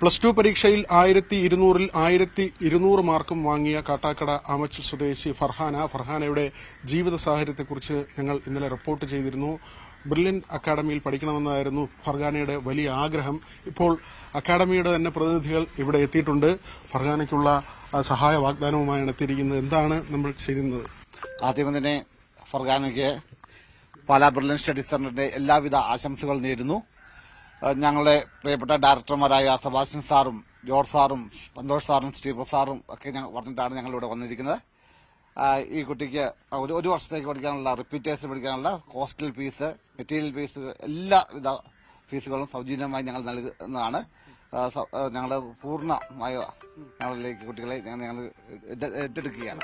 Plus two പരീക്ഷയിൽ 1200-ൽ 1200 മാർക്കും വാങ്ങിയ കാട്ടാക്കട ആമച്ചൽ സ്വദേശി ഫർഹാനയുടെ ജീവിത സാഹചര്യത്തെക്കുറിച്ച് ഞങ്ങൾ ഇന്നലെ റിപ്പോർട്ട് ചെയ്തിരുന്നു. ബ്രില്യന്റ് അക്കാദമിയിൽ പഠിക്കണമെന്നായിരുന്നു ഫർഹാനയുടെ വലിയ ആഗ്രഹം. ഇപ്പോൾ അക്കാദമിയുടെ തന്നെ പ്രതിനിധികൾ ഇവിടെ എത്തിയിട്ടുണ്ട്. ഫർഹാനയ്ക്കുള്ള സഹായ വാഗ്ദാനവുമായാണ് എത്തിയിരിക്കുന്നത്. എന്താണ് നമ്മൾ ചെയ്യുന്നത്? ആദ്യം തന്നെ ഫർഹാനയ്ക്ക് പാലാ ബ്രില്യന്റ് സ്റ്റഡി സെന്ററിന്റെ എല്ലാവിധ ആശംസകൾ നേരുന്നു. ഞങ്ങളുടെ പ്രിയപ്പെട്ട ഡയറക്ടർമാരായ സെബാസ്റ്റ്യൻ സാറും ജോർജ് സാറും സന്തോഷ് സാറും സ്റ്റീഫൻ സാറും ഒക്കെ പറഞ്ഞിട്ടാണ് ഞങ്ങളിവിടെ വന്നിരിക്കുന്നത്. ഈ കുട്ടിക്ക് ഒരു വർഷത്തേക്ക് പഠിക്കാനുള്ള റിപ്പീറ്റേഴ്സ് പഠിക്കാനുള്ള ഹോസ്റ്റൽ ഫീസ്, മെറ്റീരിയൽ ഫീസ്, എല്ലാവിധ ഫീസുകളും സൗജന്യമായി ഞങ്ങൾ നൽകുന്നതാണ്. ഞങ്ങൾ പൂർണ്ണമായ ഞങ്ങളിലേക്ക് കുട്ടികളെ ഞങ്ങൾ ഏറ്റെടുക്കുകയാണ്.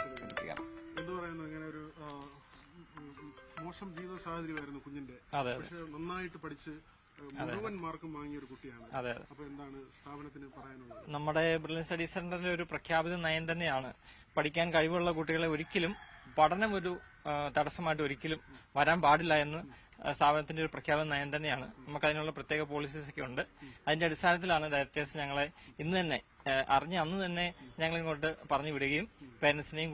മോശം ജീവിത സാഹചര്യമായിരുന്നു കുഞ്ഞിന്റെ. പക്ഷേ നന്നായിട്ട് പഠിച്ച് മുഴുവൻ മാർക്കും വാങ്ങിയ ഒരു കുട്ടിയാണ്. അപ്പൊ എന്താണ് സ്ഥാപനത്തിന് പറയാനുള്ളത്? നമ്മുടെ ബ്രില്യന്റ് സ്റ്റഡി സെന്ററിന്റെ ഒരു പ്രഖ്യാപിത നയം തന്നെയാണ് പഠിക്കാൻ കഴിവുള്ള കുട്ടികളെ ഒരിക്കലും പഠനം ഒരു തടസ്സമായിട്ട് ഒരിക്കലും വരാൻ പാടില്ല എന്ന് സ്ഥാപനത്തിന്റെ ഒരു പ്രഖ്യാപന നയം തന്നെയാണ്. നമുക്ക് അതിനുള്ള പ്രത്യേക പോളിസീസ് ഒക്കെ ഉണ്ട്. അതിന്റെ അടിസ്ഥാനത്തിലാണ് ഡയറക്ടേഴ്സ് ഞങ്ങളെ ഇന്ന് തന്നെ അറിഞ്ഞ് അന്ന് തന്നെ ഞങ്ങൾ ഇങ്ങോട്ട് പറഞ്ഞു വിടുകയും പേരന്റ്സിനെയും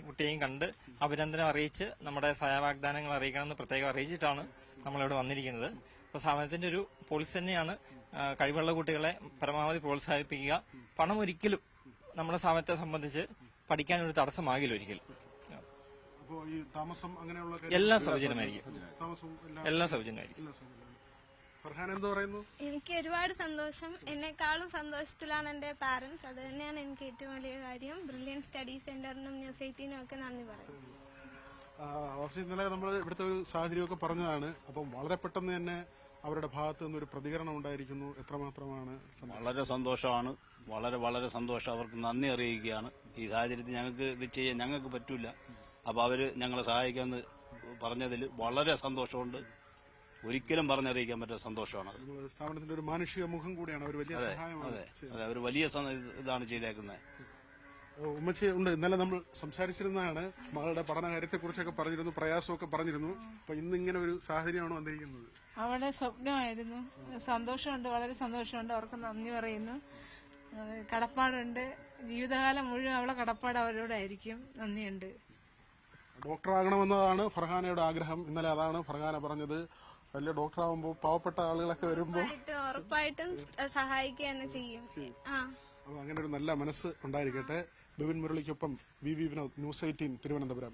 കുട്ടിയെയും കണ്ട് അഭിനന്ദനം അറിയിച്ച് നമ്മുടെ സഹായവാഗ്ദാനങ്ങൾ അറിയിക്കണമെന്ന് പ്രത്യേകം അറിയിച്ചിട്ടാണ് നമ്മളിവിടെ വന്നിരിക്കുന്നത്. അപ്പൊ സ്ഥാപനത്തിന്റെ ഒരു പോളിസി തന്നെയാണ് കഴിവുള്ള കുട്ടികളെ പരമാവധി പ്രോത്സാഹിപ്പിക്കുക. പണം ഒരിക്കലും നമ്മുടെ സ്ഥാപനത്തെ സംബന്ധിച്ച് പഠിക്കാൻ ഒരു തടസ്സമാകില്ല ഒരിക്കലും. എല്ലാം സൗജന്യമായിരിക്കും. എല്ലാം സൗജന്യമായിരിക്കും. എനിക്ക് ഒരുപാട് സന്തോഷം. എന്നെക്കാളും സന്തോഷത്തിലാണ് എന്റെ പാരന്റ്സ്. അത് തന്നെയാണ് എനിക്ക് ഏറ്റവും വലിയ കാര്യം. ബ്രില്യന്റ് സ്റ്റഡി സെന്ററിനും ന്യൂസ് 18 ഒക്കെ നന്ദി പറയും. ഇന്നലെ നമ്മൾ ഇവിടുത്തെ ഒരു സാഹചര്യമൊക്കെ പറഞ്ഞതാണ്. അപ്പം വളരെ പെട്ടെന്ന് തന്നെ അവരുടെ ഭാഗത്ത് നിന്നൊരു പ്രതികരണം ഉണ്ടായിരിക്കുന്നു. എത്രമാത്രമാണ്? വളരെ സന്തോഷമാണ്. വളരെ വളരെ സന്തോഷം. അവർക്ക് നന്ദി അറിയിക്കുകയാണ്. ഈ സാഹചര്യത്തിൽ ഞങ്ങൾക്ക് ഇത് ചെയ്യാൻ ഞങ്ങൾക്ക് പറ്റൂല. അപ്പൊ അവര് ഞങ്ങളെ സഹായിക്കാന്ന് പറഞ്ഞതിൽ വളരെ സന്തോഷമുണ്ട്. ഒരിക്കലും പറഞ്ഞറിയിക്കാൻ പറ്റുന്ന സന്തോഷമാണ്. സ്ഥാപനത്തിന്റെ ഒരു മാനുഷിക മുഖം കൂടിയാണ്. അവർ വലിയ സഹായമാണ്. അതെ, അവർ വലിയ ഇതാണ് ചെയ്തേക്കുന്നത്. ഉമ്മച്ചി ഉണ്ട്. ഇന്നലെ നമ്മൾ സംസാരിച്ചിരുന്നതാണ്. മകളുടെ പഠനകാര്യത്തെക്കുറിച്ചൊക്കെ പറഞ്ഞിരുന്നു, പ്രയാസമൊക്കെ പറഞ്ഞിരുന്നു. അപ്പൊ ഇന്നിങ്ങനെ ഒരു സാഹചര്യമാണ് വന്നിരിക്കുന്നത്. അവളുടെ സ്വപ്നമായിരുന്നു. സന്തോഷമുണ്ട്, വളരെ സന്തോഷമുണ്ട്. അവർക്ക് നന്ദി പറയുന്നു. കടപ്പാടുണ്ട്. ജീവിതകാലം മുഴുവൻ അവളെ കടപ്പാട് അവരോടായിരിക്കും. നന്ദിയുണ്ട്. ഡോക്ടറാകണമെന്നതാണ് ഫർഹാനയുടെ ആഗ്രഹം. ഇന്നലെ അതാണ് ഫർഹാന പറഞ്ഞത്. വലിയ ഡോക്ടറാകുമ്പോൾ പാവപ്പെട്ട ആളുകളൊക്കെ വരുമ്പോൾ ഉറപ്പായിട്ടും സഹായിക്കുക തന്നെ ചെയ്യും. അങ്ങനെ ഒരു നല്ല മനസ്സ് ഉണ്ടായിരിക്കട്ടെ. ബിപിൻ മുരളിക്കൊപ്പം വി വിനോദ്, ന്യൂസ് 18 തിരുവനന്തപുരം.